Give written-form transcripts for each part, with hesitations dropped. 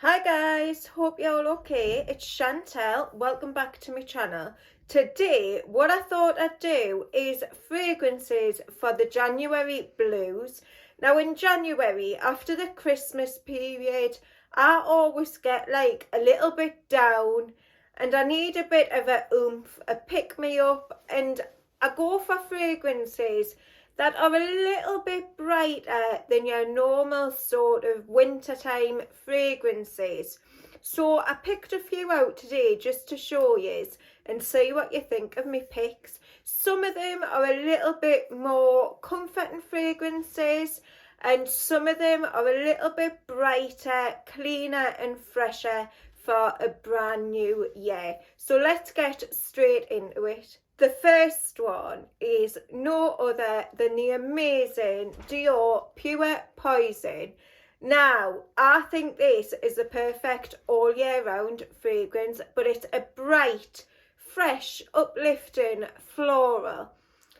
Hi guys, hope you're all okay. It's Chantel, welcome back to my channel. Today, what I thought I'd do is fragrances for the January blues. Now in January, after the Christmas period, I always get like a little bit down and I need a bit of a oomph, a pick me up, and I go for fragrances that are a little bit brighter than your normal sort of wintertime fragrances. So I picked a few out today just to show you and see what you think of my picks. Some of them are a little bit more comforting fragrances and some of them are a little bit brighter, cleaner and fresher for a brand new year. So let's get straight into it. The first one is no other than the amazing Dior Pure Poison. Now, I think this is the perfect all year round fragrance, but it's a bright, fresh, uplifting floral.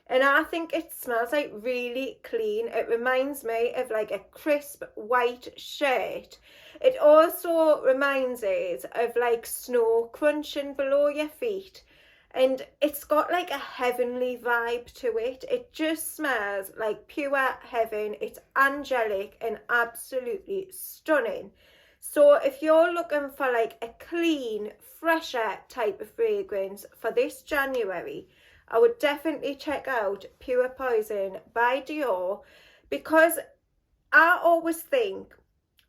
And I think it smells like really clean. It reminds me of like a crisp white shirt. It also reminds us of like snow crunching below your feet. And it's got like a heavenly vibe to it. It just smells like pure heaven. It's angelic and absolutely stunning. So if you're looking for like a clean, fresher type of fragrance for this January, I would definitely check out Pure Poison by Dior, because I always think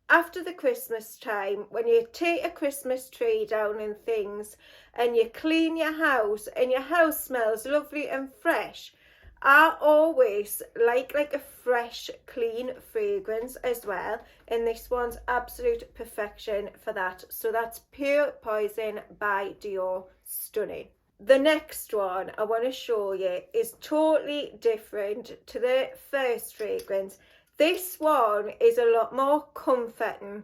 after the Christmas time, when you take a Christmas tree down and things and you clean your house and your house smells lovely and fresh, I always like a fresh, clean fragrance as well. And this one's absolute perfection for that. So that's Pure Poison by Dior. Stunning. The next one I want to show you is totally different to the first fragrance. This one is a lot more comforting,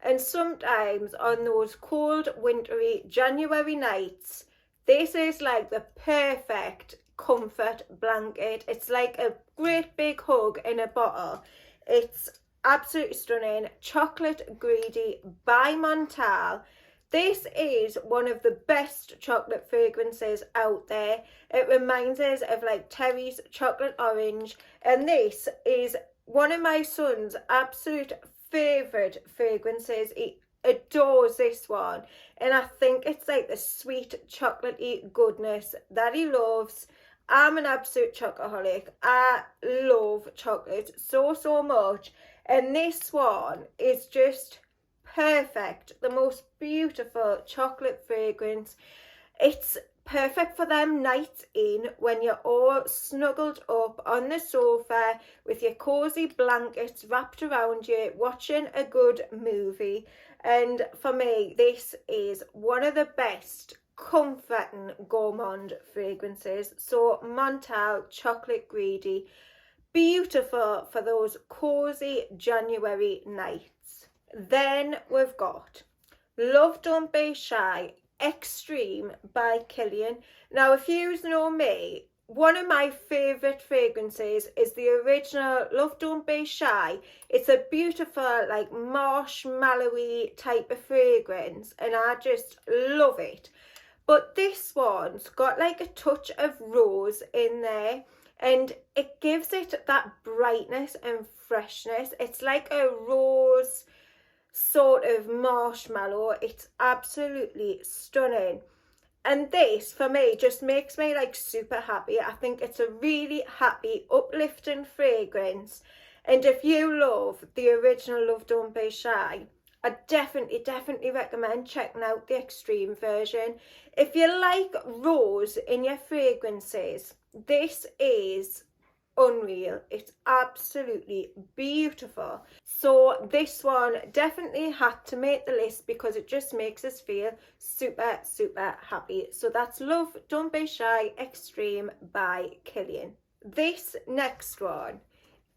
and sometimes on those cold wintry January nights, this is like the perfect comfort blanket. It's like a great big hug in a bottle. It's absolutely stunning. Chocolate Greedy by Montale. This is one of the best chocolate fragrances out there. It reminds us of like Terry's Chocolate Orange, and this is one of my son's absolute favourite fragrances. He adores this one, and I think it's like the sweet chocolatey goodness that he loves. I'm an absolute chocoholic. I love chocolate so much, and this one is just perfect. The most beautiful chocolate fragrance. It's perfect for them nights in when you're all snuggled up on the sofa with your cozy blankets wrapped around you, watching a good movie. And for me, this is one of the best comforting gourmand fragrances. So Montale Chocolate Greedy, beautiful for those cozy January nights. Then we've got Love Don't Be Shy Extreme by Kilian. Now, if you know me, one of my favourite fragrances is the original Love Don't Be Shy. It's a beautiful like marshmallowy type of fragrance and I just love it. But this one's got like a touch of rose in there and it gives it that brightness and freshness. It's like a rose sort of marshmallow. It's absolutely stunning, and this for me just makes me like super happy. I think it's a really happy, uplifting fragrance, and if you love the original Love Don't Be Shy, I definitely recommend checking out the extreme version. If you like rose in your fragrances, this is unreal. It's absolutely beautiful. So this one definitely had to make the list because it just makes us feel super happy. So that's Love Don't Be Shy Extreme by Kilian. This next one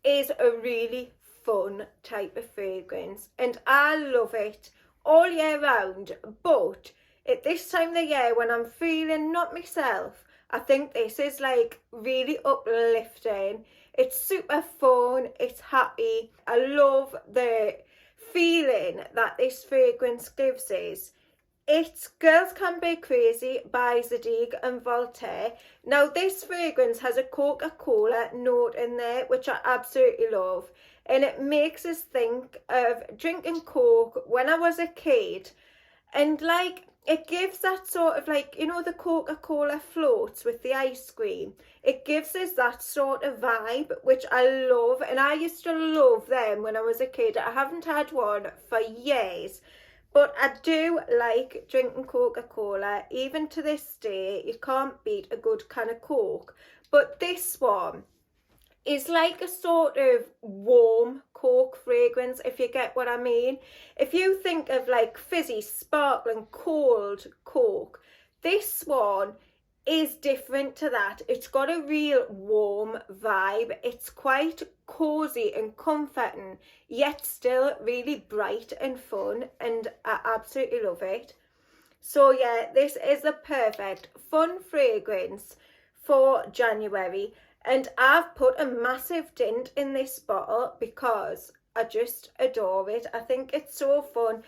is a really fun type of fragrance and I love it all year round, but at this time of the year when I'm feeling not myself, I think this is like really uplifting. It's super fun, it's happy. I love the feeling that this fragrance gives is, it's Girls Can Be Crazy by Zadig and Voltaire. Now this fragrance has a Coca-Cola note in there, which I absolutely love. And it makes us think of drinking Coke when I was a kid. And like, it gives that sort of like, you know, the Coca-Cola floats with the ice cream. It gives us that sort of vibe, which I love. And I used to love them when I was a kid. I haven't had one for years. But I do like drinking Coca-Cola. Even to this day, you can't beat a good can of Coke. But this one is like a sort of warm Coke fragrance, if you get what I mean. If you think of like fizzy, sparkling, cold Coke, this one is different to that. It's got a real warm vibe. It's quite cozy and comforting, yet still really bright and fun, and I absolutely love it. So yeah, this is the perfect fun fragrance for January, and I've put a massive dent in this bottle because I just adore it. I think it's so fun.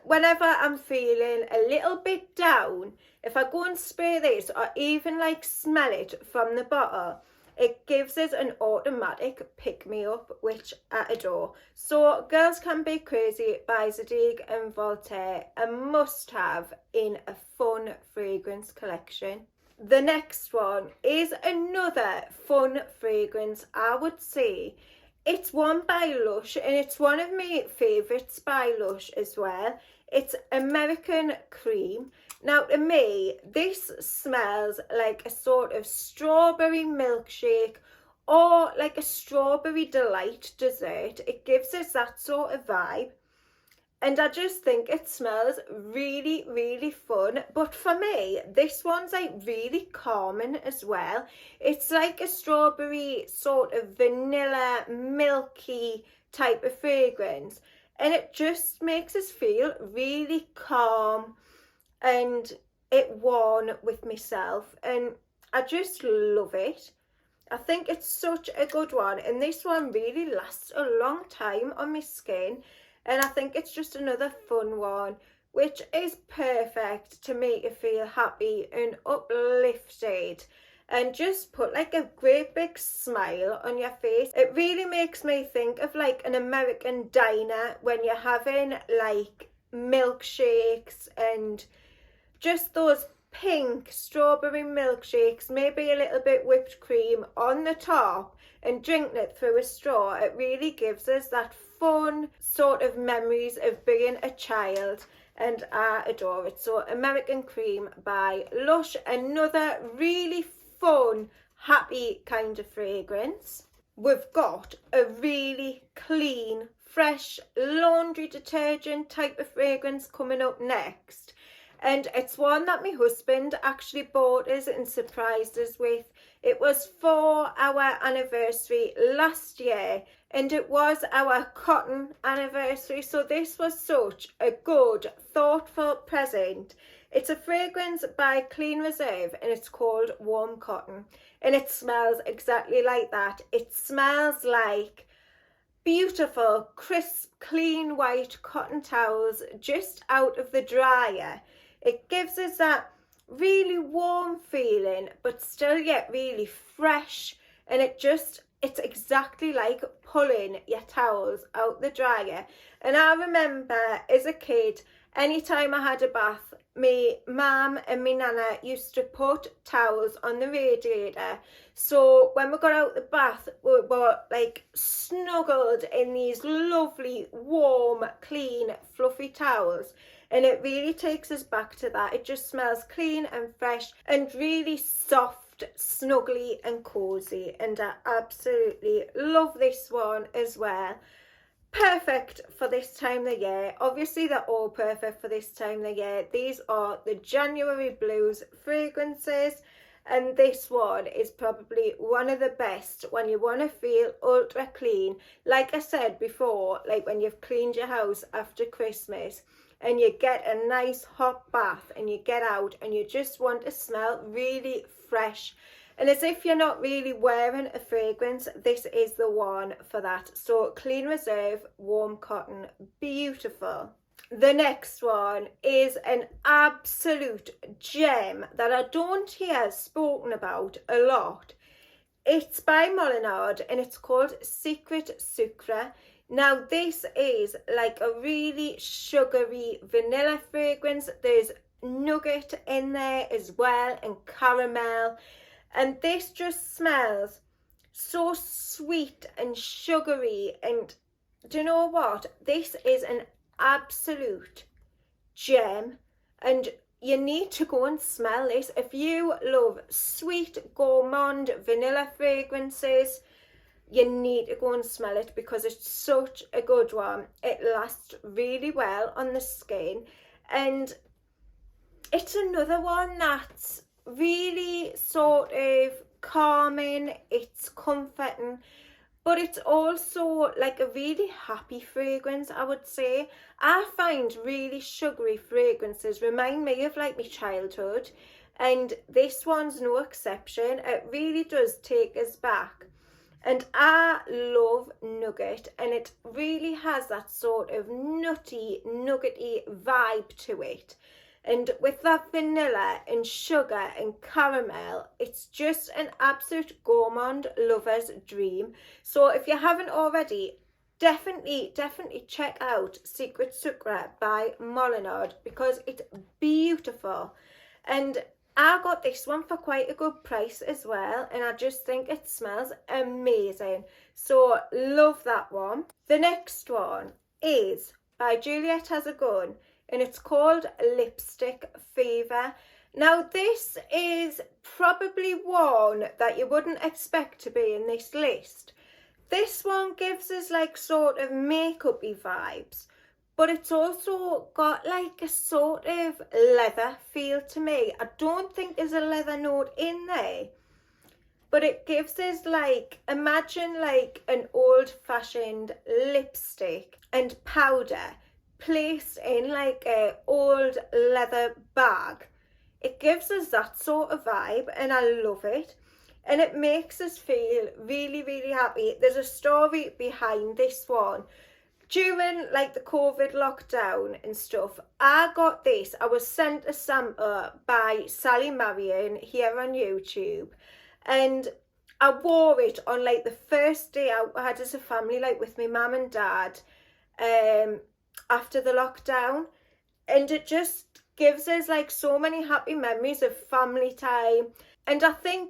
Whenever I'm feeling a little bit down, if I go and spray this or even like smell it from the bottle, it gives us an automatic pick-me-up, which I adore. So Girls Can Be Crazy by Zadig and Voltaire, a must-have in a fun fragrance collection. The next one is another fun fragrance, I would say. It's one by Lush, and it's one of my favourites by Lush as well. It's American Cream. Now to me, this smells like a sort of strawberry milkshake or like a strawberry delight dessert. It gives us that sort of vibe. And I just think it smells really, really fun. But for me, this one's like really calming as well. It's like a strawberry sort of vanilla, milky type of fragrance. And it just makes us feel really calm and at one with myself. And I just love it. I think it's such a good one. And this one really lasts a long time on my skin. And I think it's just another fun one, which is perfect to make you feel happy and uplifted and just put like a great big smile on your face. It really makes me think of like an American diner when you're having like milkshakes and just those pink strawberry milkshakes, maybe a little bit whipped cream on the top and drinking it through a straw. It really gives us that fun sort of memories of being a child, and I adore it. So American Cream by Lush, another really fun, happy kind of fragrance. We've got a really clean, fresh laundry detergent type of fragrance coming up next. And it's one that my husband actually bought us and surprised us with. It was for our anniversary last year, and it was our cotton anniversary. So this was such a good, thoughtful present. It's a fragrance by Clean Reserve, and it's called Warm Cotton. And it smells exactly like that. It smells like beautiful, crisp, clean white cotton towels just out of the dryer. It gives us that really warm feeling, but still yet really fresh. And it's exactly like pulling your towels out the dryer. And I remember as a kid, anytime I had a bath, my mum and my nana used to put towels on the radiator. So when we got out the bath, we were like snuggled in these lovely, warm, clean, fluffy towels. And it really takes us back to that. It just smells clean and fresh and really soft, snuggly and cozy. And I absolutely love this one as well. Perfect for this time of the year. Obviously they're all perfect for this time of the year. These are the January Blues fragrances, and this one is probably one of the best when you want to feel ultra clean. Like I said before, like when you've cleaned your house after Christmas and you get a nice hot bath and you get out and you just want to smell really fresh And as if you're not really wearing a fragrance, this is the one for that. So Clean Reserve Warm Cotton, beautiful. The next one is an absolute gem that I don't hear spoken about a lot. It's by Molinard and it's called Secret Sucre. Now this is like a really sugary vanilla fragrance. There's nugget in there as well and caramel, and this just smells so sweet and sugary. And do you know what, this is an absolute gem, and you need to go and smell this. If you love sweet gourmand vanilla fragrances, you need to go and smell it because it's such a good one. It lasts really well on the skin, and it's another one that's really sort of calming, it's comforting, but it's also like a really happy fragrance, I would say. I find really sugary fragrances remind me of like my childhood, and this one's no exception. It really does take us back. And I love nugget, and it really has that sort of nutty, nuggety vibe to it. And with that vanilla and sugar and caramel, it's just an absolute gourmand lover's dream. So if you haven't already, definitely check out Secret Sucre by Molinard because it's beautiful. And I got this one for quite a good price as well, and I just think it smells amazing. So love that one. The next one is by Juliet Has a Gun, and it's called Lipstick Fever. Now this is probably one that you wouldn't expect to be in this list. This one gives us like sort of makeup-y vibes, but it's also got like a sort of leather feel to me. I don't think there's a leather note in there, but it gives us like, imagine like an old-fashioned lipstick and powder placed in like a old leather bag. It gives us that sort of vibe, and I love it, and it makes us feel really happy. There's a story behind this one. During like the COVID lockdown and stuff, I got this. I was sent a sample by Sally Marion here on YouTube, and I wore it on like the first day out I had as a family, like with my mum and dad, after the lockdown, and it just gives us like so many happy memories of family time. And I think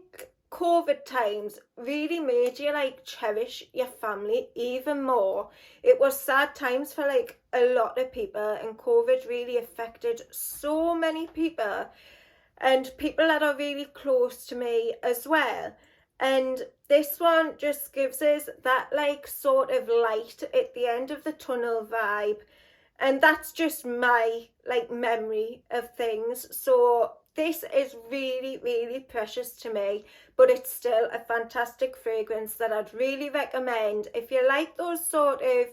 COVID times really made you like cherish your family even more. It was sad times for like a lot of people, and COVID really affected so many people, and people that are really close to me as well. And this one just gives us that like sort of light at the end of the tunnel vibe, and that's just my like memory of things. So this is really precious to me, but it's still a fantastic fragrance that I'd really recommend if you like those sort of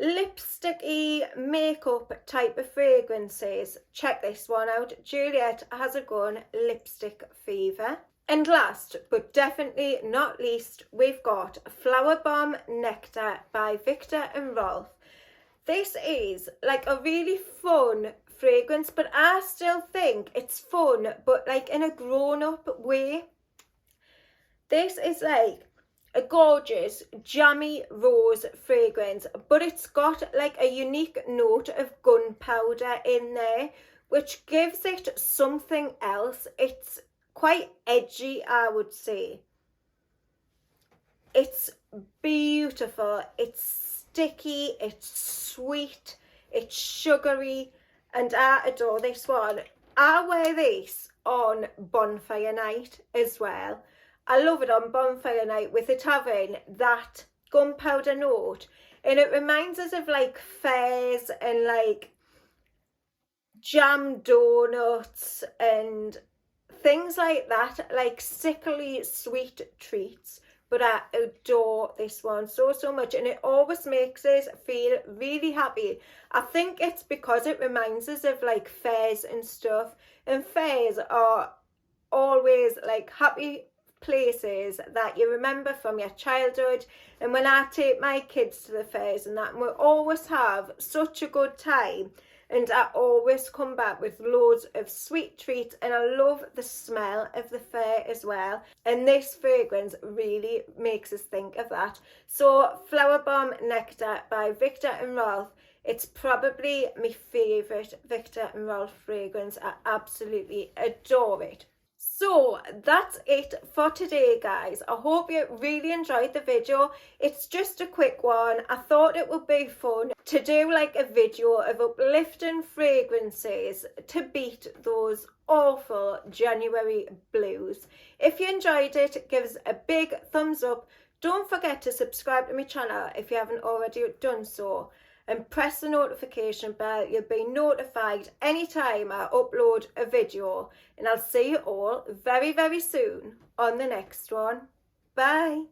lipsticky makeup type of fragrances. Check this one out, Juliet Has a Gun Lipstick Fever. And last but definitely not least, we've got Flowerbomb Nectar by Viktor and Rolf. This is like a really fun fragrance, but I still think it's fun, but like in a grown-up way. This is like a gorgeous jammy rose fragrance, but it's got like a unique note of gunpowder in there, which gives it something else. It's quite edgy, I would say. It's beautiful, it's sticky, it's sweet, it's sugary, and I adore this one. I wear this on bonfire night as well. I love it on bonfire night with it having that gunpowder note, and it reminds us of like fairs and like jam donuts and things like that, like sickly sweet treats. But I adore this one so much, and it always makes us feel really happy. I think it's because it reminds us of like fairs and stuff, and fairs are always like happy places that you remember from your childhood. And when I take my kids to the fairs and that, we always have such a good time. And I always come back with loads of sweet treats, and I love the smell of the fair as well. And this fragrance really makes us think of that. So Flowerbomb Nectar by Viktor and Rolf. It's probably my favourite Viktor and Rolf fragrance. I absolutely adore it. So that's it for today, guys. I hope you really enjoyed the video. It's just a quick one. I thought it would be fun to do like a video of uplifting fragrances to beat those awful January blues. If you enjoyed it, give us a big thumbs up. Don't forget to subscribe to my channel if you haven't already done so. And press the notification bell. You'll be notified anytime I upload a video. And I'll see you all very, very soon on the next one. Bye.